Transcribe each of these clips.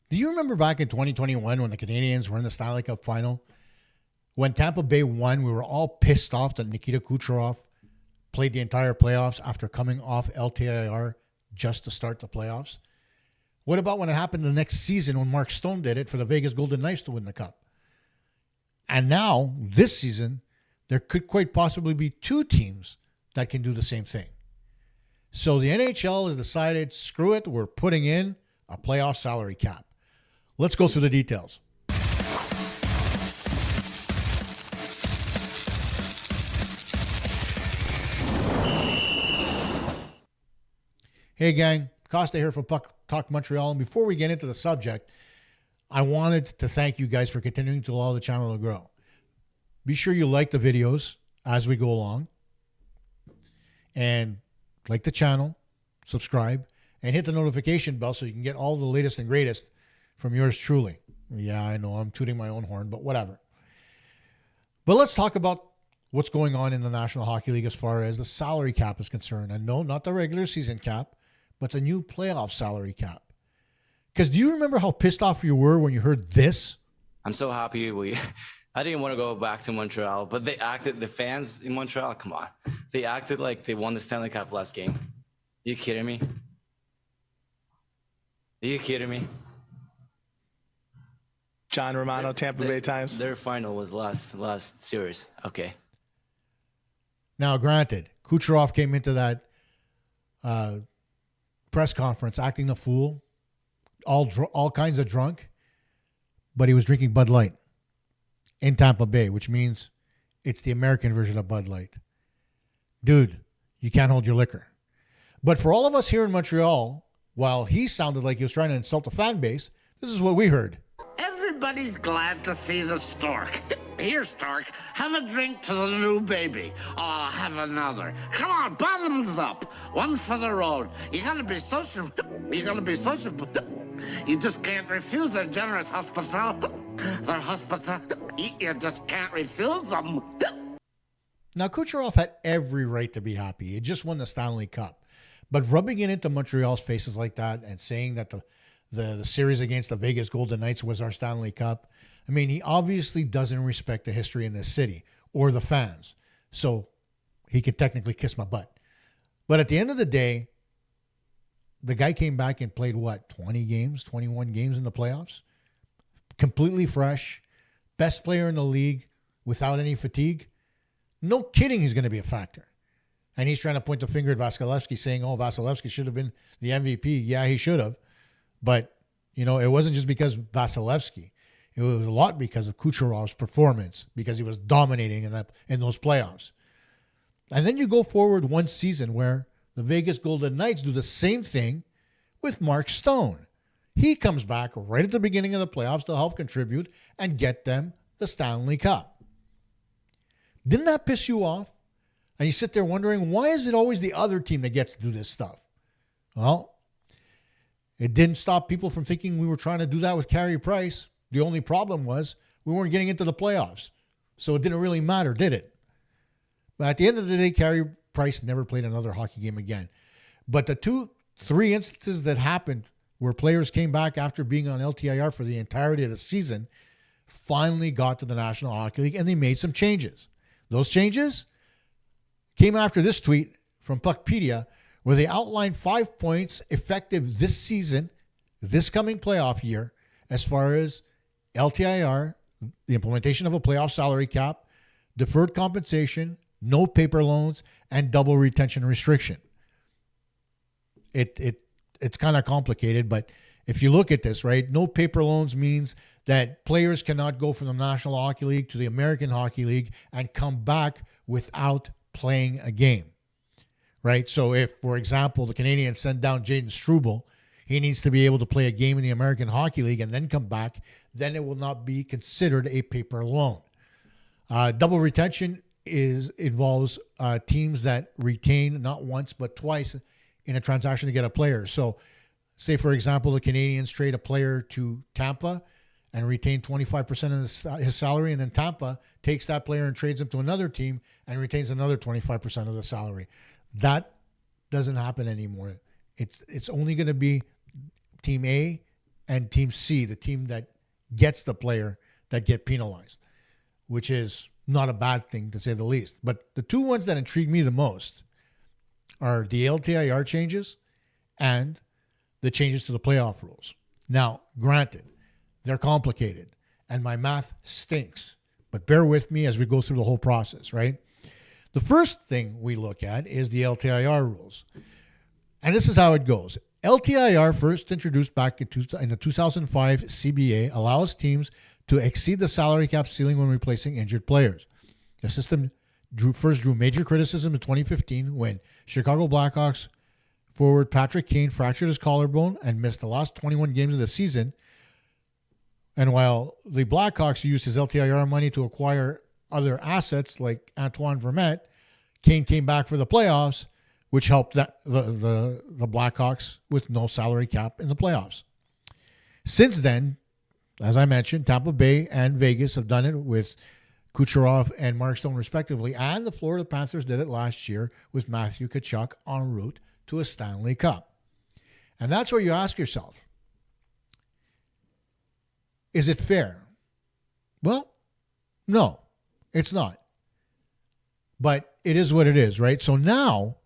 Do you remember back in 2021 when the Canadiens were in the Stanley Cup final? When Tampa Bay won, we were all pissed off that Nikita Kucherov played the entire playoffs after coming off LTIR just to start the playoffs. What about when it happened the next season when Mark Stone did it for the Vegas Golden Knights to win the Cup? And now, this season, there could quite possibly be two teams that can do the same thing. So the NHL has decided, screw it, we're putting in a playoff salary cap. Let's go through the details. Hey gang, Kosta here from Puck Talk Montreal. And before we get into the subject, I wanted to thank you guys for continuing to allow the channel to grow. Be sure you like the videos as we go along. And like the channel, subscribe, and hit the notification bell so you can get all the latest and greatest from yours truly. Yeah, I know I'm tooting my own horn, but whatever. But let's talk about what's going on in the National Hockey League as far as the salary cap is concerned. And no, not the regular season cap, but the new playoff salary cap. Because do you remember how pissed off you were when you heard this? I'm so happy I didn't want to go back to Montreal, but the fans in Montreal, come on. They acted like they won the Stanley Cup last game. Are you kidding me? Are you kidding me? John Romano, Tampa Bay Times. Their final was last series. Okay. Now, granted, Kucherov came into that press conference acting the fool, all kinds of drunk, but he was drinking Bud Light in Tampa Bay, which means it's the American version of Bud Light. Dude, you can't hold your liquor. But for all of us here in Montreal, while he sounded like he was trying to insult the fan base, this is what we heard. Everybody's glad to see the stork. Here, stork, have a drink to the new baby. Oh, have another. Come on, bottoms up. One for the road. You gotta be social. You gotta be sociable. You just can't refuse their generous hospitality. Their hospitality. You just can't refuse them. Now, Kucherov had every right to be happy. He just won the Stanley Cup. But rubbing it into Montreal's faces like that and saying that the series against the Vegas Golden Knights was our Stanley Cup, I mean, he obviously doesn't respect the history in this city or the fans. So he could technically kiss my butt. But at the end of the day, the guy came back and played, 20 games, 21 games in the playoffs? Completely fresh. Best player in the league without any fatigue. No kidding he's going to be a factor. And he's trying to point the finger at Vasilevsky saying, Vasilevsky should have been the MVP. Yeah, he should have. But, it wasn't just because of Vasilevsky. It was a lot because of Kucherov's performance, because he was dominating in those playoffs. And then you go forward one season where the Vegas Golden Knights do the same thing with Mark Stone. He comes back right at the beginning of the playoffs to help contribute and get them the Stanley Cup. Didn't that piss you off? And you sit there wondering, why is it always the other team that gets to do this stuff? Well, it didn't stop people from thinking we were trying to do that with Carey Price. The only problem was we weren't getting into the playoffs. So it didn't really matter, did it? But at the end of the day, Carey Price never played another hockey game again. But the 3 instances that happened where players came back after being on LTIR for the entirety of the season finally got to the National Hockey League and they made some changes. Those changes came after this tweet from Puckpedia where they outlined 5 points effective this season, this coming playoff year, as far as LTIR, the implementation of a playoff salary cap, deferred compensation, no paper loans, and double retention restriction. It's kind of complicated, but if you look at this, right, no paper loans means that players cannot go from the National Hockey League to the American Hockey League and come back without playing a game, right? So if, for example, the Canadiens send down Jayden Struble, he needs to be able to play a game in the American Hockey League and then come back. Then it will not be considered a paper loan. Double retention involves teams that retain not once but twice in a transaction to get a player. So say, for example, the Canadiens trade a player to Tampa and retain 25% of his salary, and then Tampa takes that player and trades him to another team and retains another 25% of the salary. That doesn't happen anymore. It's only going to be Team A and Team C, the team that gets the player that get penalized, which is not a bad thing to say the least. But the two ones that intrigue me the most are the LTIR changes and the changes to the playoff rules. Now, granted, they're complicated and my math stinks, but bear with me as we go through the whole process, right? The first thing we look at is the LTIR rules. And this is how it goes. LTIR, first introduced back in the 2005 CBA, allows teams to exceed the salary cap ceiling when replacing injured players. The system first drew major criticism in 2015 when Chicago Blackhawks forward Patrick Kane fractured his collarbone and missed the last 21 games of the season. And while the Blackhawks used his LTIR money to acquire other assets like Antoine Vermette, Kane came back for the playoffs, which helped the Blackhawks with no salary cap in the playoffs. Since then, as I mentioned, Tampa Bay and Vegas have done it with Kucherov and Mark Stone respectively, and the Florida Panthers did it last year with Matthew Tkachuk en route to a Stanley Cup. And that's where you ask yourself, is it fair? Well, no, it's not. But it is what it is, right? So now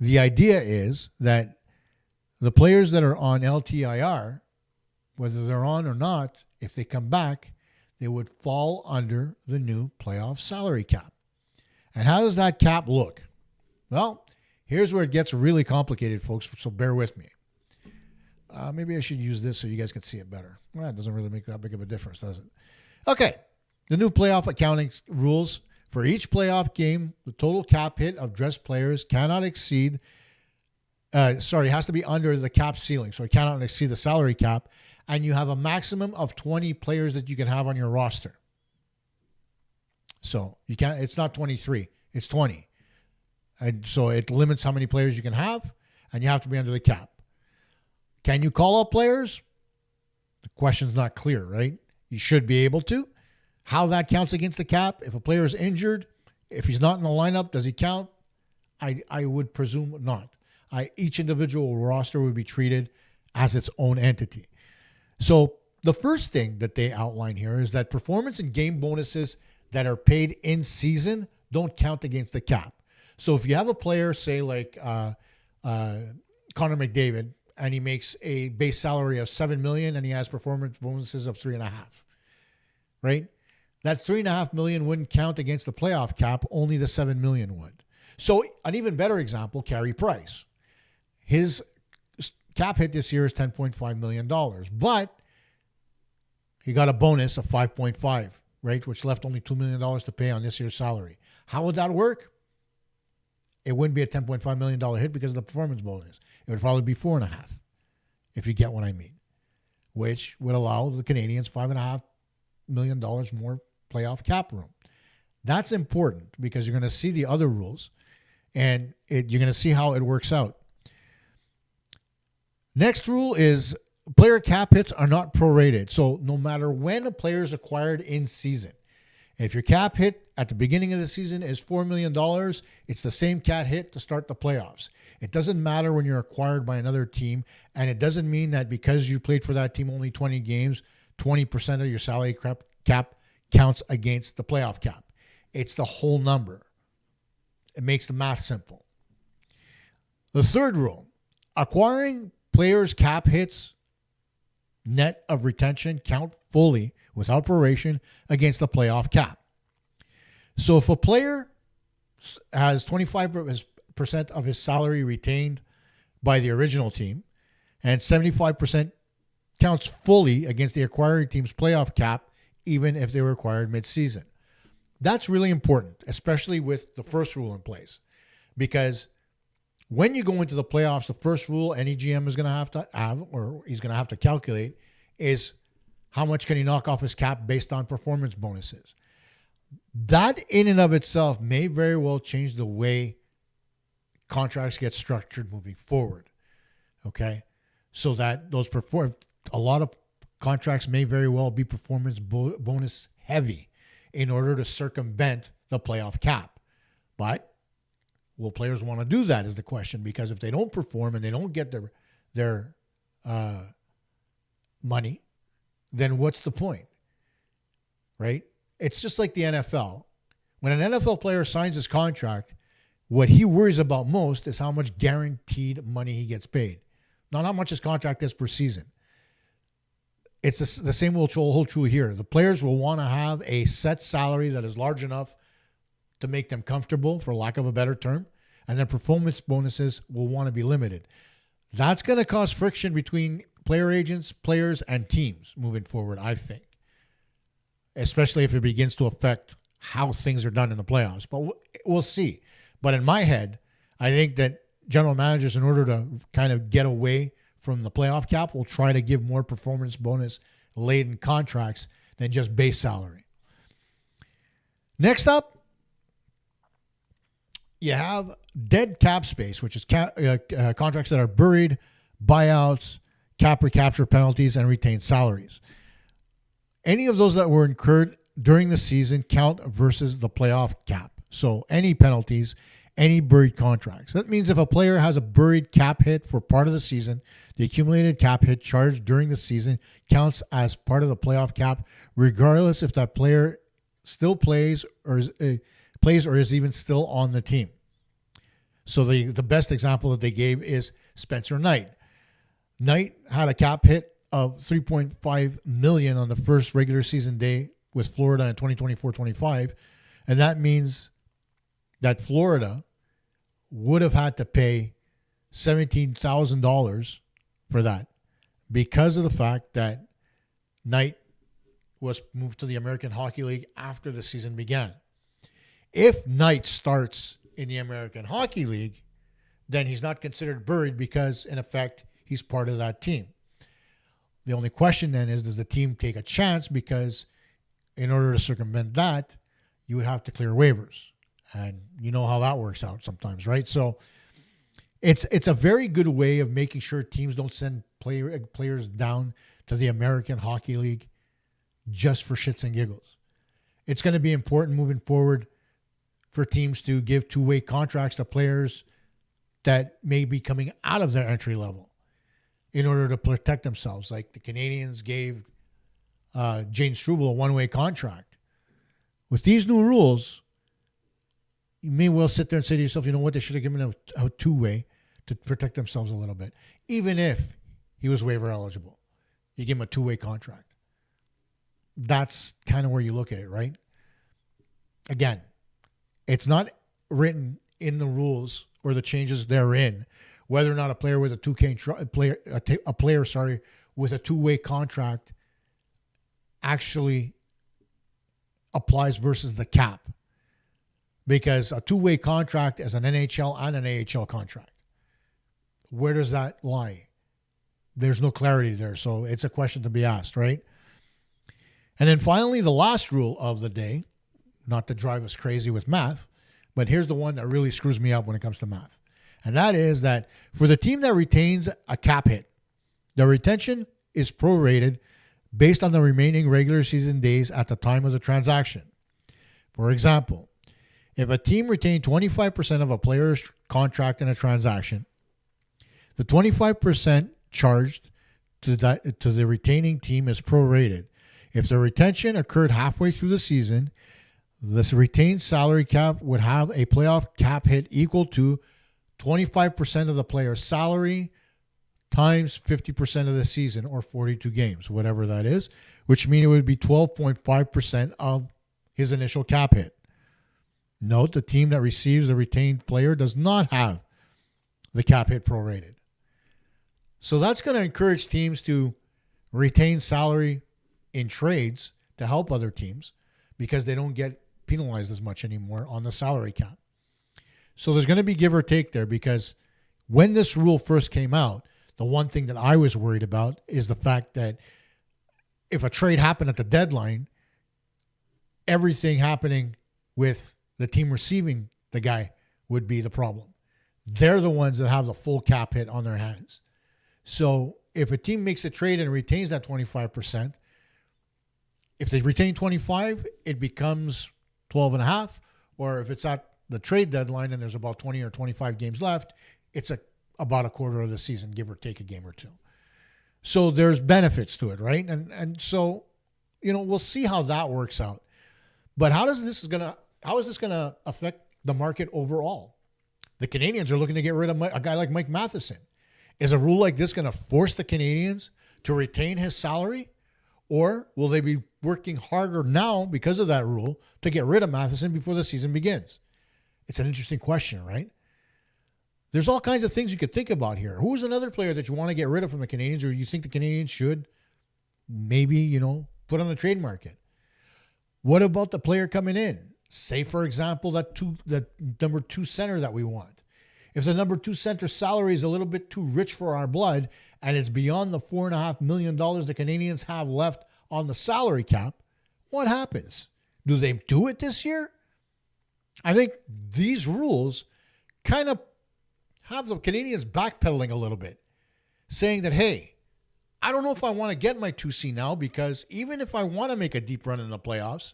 the idea is that the players that are on LTIR, whether they're on or not, if they come back, they would fall under the new playoff salary cap. And how does that cap look? Well, here's where it gets really complicated, folks, so bear with me. Maybe I should use this so you guys can see it better. Well, it doesn't really make that big of a difference, does it? Okay, the new playoff accounting rules. For each playoff game, the total cap hit of dressed players cannot exceed, it has to be under the cap ceiling. So it cannot exceed the salary cap. And you have a maximum of 20 players that you can have on your roster. So you can't, it's not 23, it's 20. And so it limits how many players you can have, and you have to be under the cap. Can you call up players? The question's not clear, right? You should be able to. How that counts against the cap, if a player is injured, if he's not in the lineup, does he count? I would presume not. Each individual roster would be treated as its own entity. So the first thing that they outline here is that performance and game bonuses that are paid in season don't count against the cap. So if you have a player, say like Connor McDavid, and he makes a base salary of $7 million and he has performance bonuses of $3.5 million, right? That $3.5 million wouldn't count against the playoff cap. Only the $7 million would. So an even better example, Carey Price. His cap hit this year is $10.5 million, but he got a bonus of 5.5, right? Which left only $2 million to pay on this year's salary. How would that work? It wouldn't be a $10.5 million hit because of the performance bonus. It would probably be 4.5, if you get what I mean, which would allow the Canadiens $5.5 million more playoff cap room. That's important because you're going to see the other rules and you're going to see how it works out. Next rule is player cap hits are not prorated. So no matter when a player is acquired in season, if your cap hit at the beginning of the season is $4 million, it's the same cap hit to start the playoffs. It doesn't matter when you're acquired by another team, and it doesn't mean that because you played for that team only 20 games, 20% of your salary cap counts against the playoff cap. It's the whole number. It makes the math simple. The third rule, acquiring players' cap hits net of retention count fully without proration against the playoff cap. So if a player has 25% of his salary retained by the original team and 75% counts fully against the acquiring team's playoff cap, even if they were acquired mid-season. That's really important, especially with the first rule in place, because when you go into the playoffs, the first rule any GM is going to have, or he's going to have to calculate, is how much can he knock off his cap based on performance bonuses. That in and of itself may very well change the way contracts get structured moving forward. Okay? So that a lot of contracts may very well be performance bonus heavy in order to circumvent the playoff cap. But will players want to do that is the question, because if they don't perform and they don't get their money, then what's the point? Right? It's just like the NFL. When an NFL player signs his contract, what he worries about most is how much guaranteed money he gets paid, not how much his contract is per season. It's the same will hold true here. The players will want to have a set salary that is large enough to make them comfortable, for lack of a better term, and their performance bonuses will want to be limited. That's going to cause friction between player agents, players, and teams moving forward, I think, especially if it begins to affect how things are done in the playoffs. But we'll see. But in my head, I think that general managers, in order to kind of get away from the playoff cap, will try to give more performance bonus laden contracts than just base salary. Next up, you have dead cap space, which is contracts that are buried, buyouts, cap recapture penalties, and retained salaries. Any of those that were incurred during the season count versus the playoff cap. So any penalties, any buried contracts. That means if a player has a buried cap hit for part of the season, the accumulated cap hit charged during the season counts as part of the playoff cap, regardless if that player still plays or is even still on the team. So the best example that they gave is Spencer Knight. Knight had a cap hit of $3.5 million on the first regular season day with Florida in 2024-25, and that means that Florida would have had to pay $17,000 for that because of the fact that Knight was moved to the American Hockey League after the season began. If Knight starts in the American Hockey League, then he's not considered buried because, in effect, he's part of that team. The only question then is, does the team take a chance? Because in order to circumvent that, you would have to clear waivers. And you know how that works out sometimes, right? So it's a very good way of making sure teams don't send players down to the American Hockey League just for shits and giggles. It's going to be important moving forward for teams to give two-way contracts to players that may be coming out of their entry level in order to protect themselves. Like the Canadiens gave Jayden Struble a one-way contract. With these new rules, you may well sit there and say to yourself, you know what, they should have given him a two-way to protect themselves a little bit. Even if he was waiver eligible, you give him a two-way contract. That's kind of where you look at it, right? Again, it's not written in the rules or the changes therein whether or not a player with a player with a two-way contract actually applies versus the cap. Because a two-way contract is an NHL and an AHL contract. Where does that lie? There's no clarity there, so it's a question to be asked, right? And then finally, the last rule of the day, not to drive us crazy with math, but here's the one that really screws me up when it comes to math. And that is that for the team that retains a cap hit, the retention is prorated based on the remaining regular season days at the time of the transaction. For example, if a team retained 25% of a player's contract in a transaction, the 25% charged to the retaining team is prorated. If the retention occurred halfway through the season, this retained salary cap would have a playoff cap hit equal to 25% of the player's salary times 50% of the season, or 42 games, whatever that is, which means it would be 12.5% of his initial cap hit. Note, the team that receives the retained player does not have the cap hit prorated. So that's going to encourage teams to retain salary in trades to help other teams because they don't get penalized as much anymore on the salary cap. So there's going to be give or take there, because when this rule first came out, the one thing that I was worried about is the fact that if a trade happened at the deadline, everything happening with the team receiving the guy would be the problem. They're the ones that have the full cap hit on their hands. So if a team makes a trade and retains that 25%, if they retain 25, it becomes 12.5. Or if it's at the trade deadline and there's about 20 or 25 games left, it's about a quarter of the season, give or take a game or two. So there's benefits to it, right? And so, we'll see how that works out. But how is this gonna affect the market overall? The Canadiens are looking to get rid of a guy like Mike Matheson. Is a rule like this going to force the Canadiens to retain his salary? Or will they be working harder now because of that rule to get rid of Matheson before the season begins? It's an interesting question, right? There's all kinds of things you could think about here. Who is another player that you want to get rid of from the Canadiens, or you think the Canadiens should maybe, put on the trade market? What about the player coming in? Say, for example, that number 2 center that we want. If the number 2 center salary is a little bit too rich for our blood and it's beyond the $4.5 million the Canadiens have left on the salary cap, what happens? Do they do it this year? I think these rules kind of have the Canadiens backpedaling a little bit, saying that, hey, I don't know if I want to get my 2C now, because even if I want to make a deep run in the playoffs,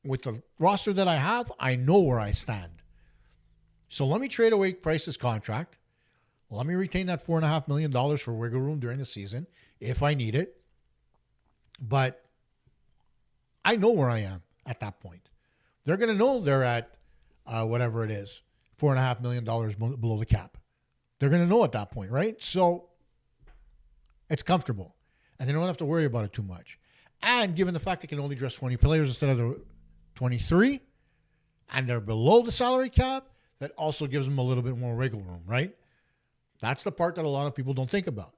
with the roster that I have, I know where I stand. So let me trade away Price's contract. Let me retain that $4.5 million for wiggle room during the season if I need it. But I know where I am at that point. They're going to know they're at whatever it is, $4.5 million below the cap. They're going to know at that point, right? So it's comfortable. And they don't have to worry about it too much. And given the fact they can only dress 20 players instead of the 23, and they're below the salary cap, that also gives them a little bit more wiggle room, right? That's the part that a lot of people don't think about.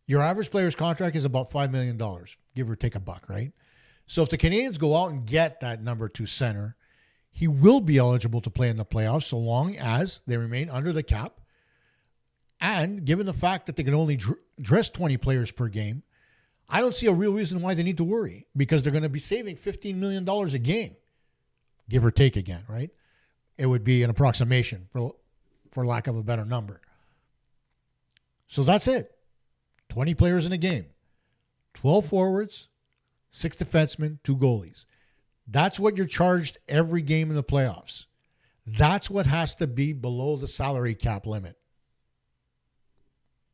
Your average player's contract is about $5 million, give or take a buck, right? So if the Canadiens go out and get that number 2 center, he will be eligible to play in the playoffs so long as they remain under the cap. And given the fact that they can only dress 20 players per game, I don't see a real reason why they need to worry, because they're going to be saving $15 million a game, give or take again, right? It would be an approximation for lack of a better number. So that's it. 20 players in a game, 12 forwards, 6 defensemen, 2 goalies. That's what you're charged every game in the playoffs. That's what has to be below the salary cap limit.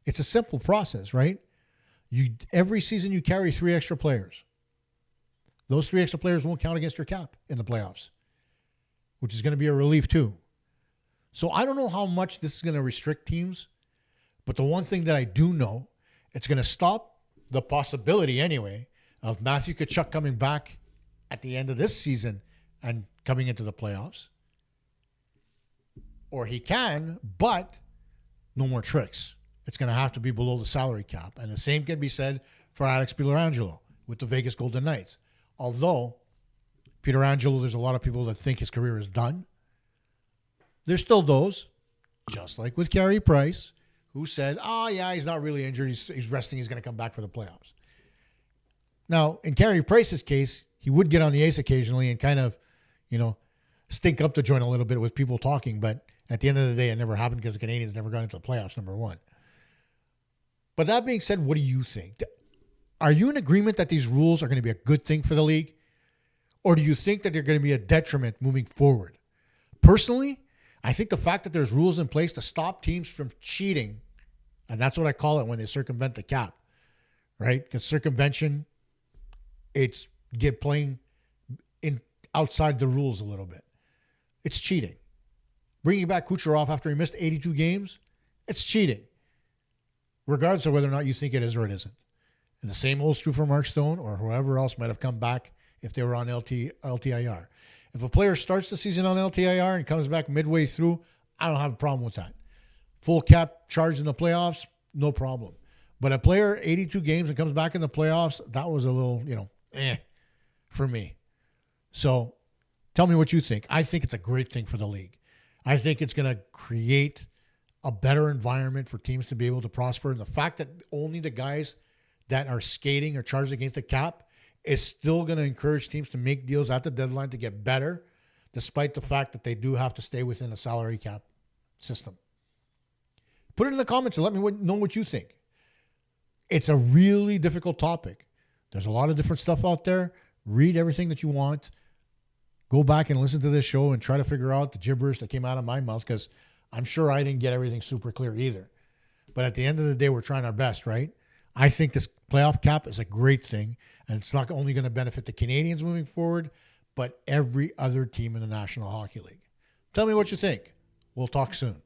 It's a simple process, right? Every season you carry 3 extra players. Those 3 extra players won't count against your cap in the playoffs, which is going to be a relief too. So I don't know how much this is going to restrict teams, but the one thing that I do know, it's going to stop the possibility anyway of Matthew Tkachuk coming back at the end of this season and coming into the playoffs. Or he can, but no more tricks. It's going to have to be below the salary cap. And the same can be said for Alex Pietrangelo with the Vegas Golden Knights. Although Pietrangelo, there's a lot of people that think his career is done. There's still those, just like with Carey Price, who said, he's not really injured. He's resting. He's going to come back for the playoffs. Now, in Carey Price's case, he would get on the ice occasionally and kind of, stink up the joint a little bit with people talking. But at the end of the day, it never happened because the Canadiens never got into the playoffs, number one. But that being said, what do you think? Are you in agreement that these rules are going to be a good thing for the league? Or do you think that they're going to be a detriment moving forward? Personally, I think the fact that there's rules in place to stop teams from cheating, and that's what I call it when they circumvent the cap, right? Because circumvention, it's playing in outside the rules a little bit. It's cheating. Bringing back Kucherov after he missed 82 games, it's cheating, regardless of whether or not you think it is or it isn't. And the same holds true for Mark Stone or whoever else might have come back if they were on LTIR. If a player starts the season on LTIR and comes back midway through, I don't have a problem with that. Full cap charge in the playoffs, no problem. But a player, 82 games and comes back in the playoffs, that was a little, for me. So tell me what you think. I think it's a great thing for the league. I think it's going to create a better environment for teams to be able to prosper. And the fact that only the guys that are skating or charged against the cap is still going to encourage teams to make deals at the deadline to get better, despite the fact that they do have to stay within a salary cap system. Put it in the comments and let me know what you think. It's a really difficult topic. There's a lot of different stuff out there. Read everything that you want. Go back and listen to this show and try to figure out the gibberish that came out of my mouth, because I'm sure I didn't get everything super clear either. But at the end of the day, we're trying our best, right? I think this playoff cap is a great thing, and it's not only going to benefit the Canadiens moving forward, but every other team in the National Hockey League. Tell me what you think. We'll talk soon.